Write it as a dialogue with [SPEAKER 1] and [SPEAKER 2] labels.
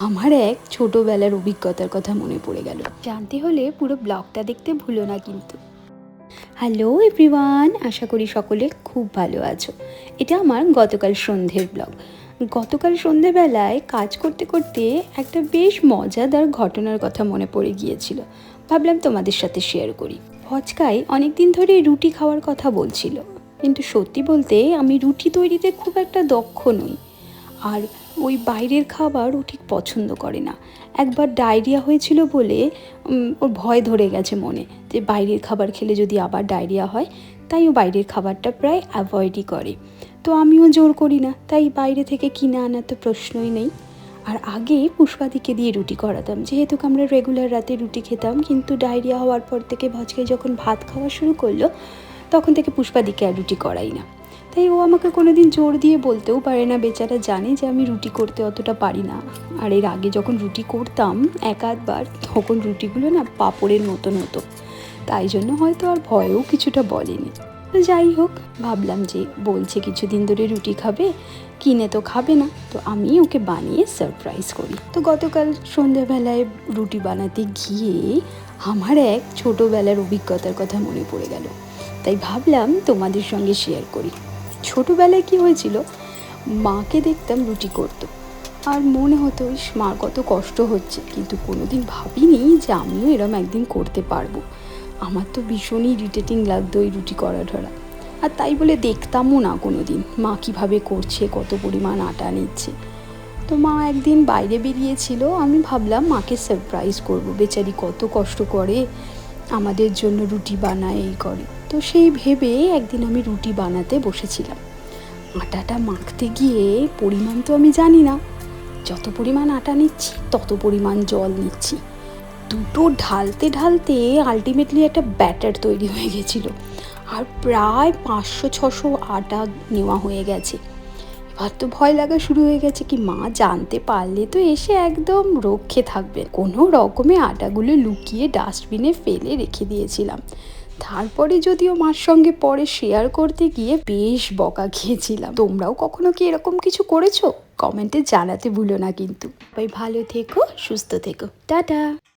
[SPEAKER 1] আমার এক ছোটবেলার অভিজ্ঞতার কথা মনে পড়ে গেল। জানতে হলে পুরো ব্লগটা দেখতে ভুলো না কিন্তু। হ্যালো এভরিওয়ান, আশা করি সকলে খুব ভালো আছো। এটা আমার গতকাল সন্ধ্যের ব্লগ। গতকাল সন্ধ্যেবেলায় কাজ করতে করতে একটা বেশ মজাদার ঘটনার কথা মনে পড়ে গিয়েছিল। ভাবলাম তোমাদের সাথে শেয়ার করি। ফচকায় অনেক দিন ধরে রুটি খাওয়ার কথা বলছিল, কিন্তু সত্যি বলতে আমি রুটি তৈরিতে খুব একটা দক্ষ নই। আর ওই বাইরের খাবার ও ঠিক পছন্দ করে না। একবার ডায়রিয়া হয়েছিল বলে ওর ভয় ধরে গেছে মনে, যে বাইরের খাবার খেলে যদি আবার ডায়রিয়া হয়, তাই ও বাইরের খাবারটা প্রায় অ্যাভয়েডই করে। তো আমিও জোর করি না, তাই বাইরে থেকে কিনে আনার তো প্রশ্নই নেই। আর আগে পুষ্পাদিকে দিয়ে রুটি করাতাম, যেহেতু আমরা রেগুলার রাতে রুটি খেতাম, কিন্তু ডায়রিয়া হওয়ার পর থেকে ভজকে যখন ভাত খাওয়া শুরু করলো, তখন থেকে পুষ্পাদিকে আর রুটি করাই না। তাই ও আমাকে কোনোদিন জোর দিয়ে বলতেও পারে না, বেচারা জানে যে আমি রুটি করতে অতটা পারি না। আর এর আগে যখন রুটি করতাম এক আধবার, তখন রুটিগুলো না পাঁপড়ের মতন হতো, তাই জন্য হয়তো আর ভয়েও কিছুটা বলেনি। তো যাই হোক, ভাবলাম যে বলছে কিছুদিন ধরে রুটি খাবে, কিনে তো খাবে না, তো আমি ওকে বানিয়ে সারপ্রাইজ করি। তো গতকাল সন্ধ্যাবেলায় রুটি বানাতে গিয়ে আমার এক ছোটোবেলার অভিজ্ঞতার কথা মনে পড়ে গেল, তাই ভাবলাম তোমাদের সঙ্গে শেয়ার করি। ছোটোবেলায় কি হয়েছিল, মাকে দেখতাম রুটি করতো, আর মনে হতো মার কত কষ্ট হচ্ছে, কিন্তু কোনোদিন ভাবিনি যে আমিও এরম একদিন করতে পারবো। আমার তো ভীষণই ইরিটেটিং লাগতো ওই রুটি করা ধরা, আর তাই বলে দেখতামও না কোনো দিন মা কীভাবে করছে, কত পরিমাণ আটা নিচ্ছে। তো মা একদিন বাইরে বেরিয়েছিল, আমি ভাবলাম মাকে সারপ্রাইজ করবো, বেচারি কত কষ্ট করে আমাদের জন্য রুটি বানায়, এই করে। তো সেই ভেবে একদিন আমি রুটি বানাতে বসেছিলাম। আটাটা মাখতে গিয়ে পরিমাণ তো আমি জানি না, যত পরিমাণ আটা নিচ্ছি তত পরিমাণ জল নিচ্ছি, দুটো ঢালতে ঢালতে আলটিমেটলি একটা ব্যাটার তৈরি হয়ে গেছিলো, আর প্রায় 500-600 আটা নেওয়া হয়ে গেছে। এবার তো ভয় লাগা শুরু হয়ে গেছে, কি মা জানতে পারলে তো এসে একদম রক্ষে থাকবে। কোনো রকমে আটাগুলো লুকিয়ে ডাস্টবিনে ফেলে রেখে দিয়েছিলাম। তারপরে যদিও মার সঙ্গে পরে শেয়ার করতে গিয়ে বেশ বকা খেয়েছিলাম। তোমরাও কখনো কি এরকম কিছু করেছো? কমেন্টে জানাতে ভুলো না কিন্তু। ভাই ভালো থেকো, সুস্থ থেকো, টাটা।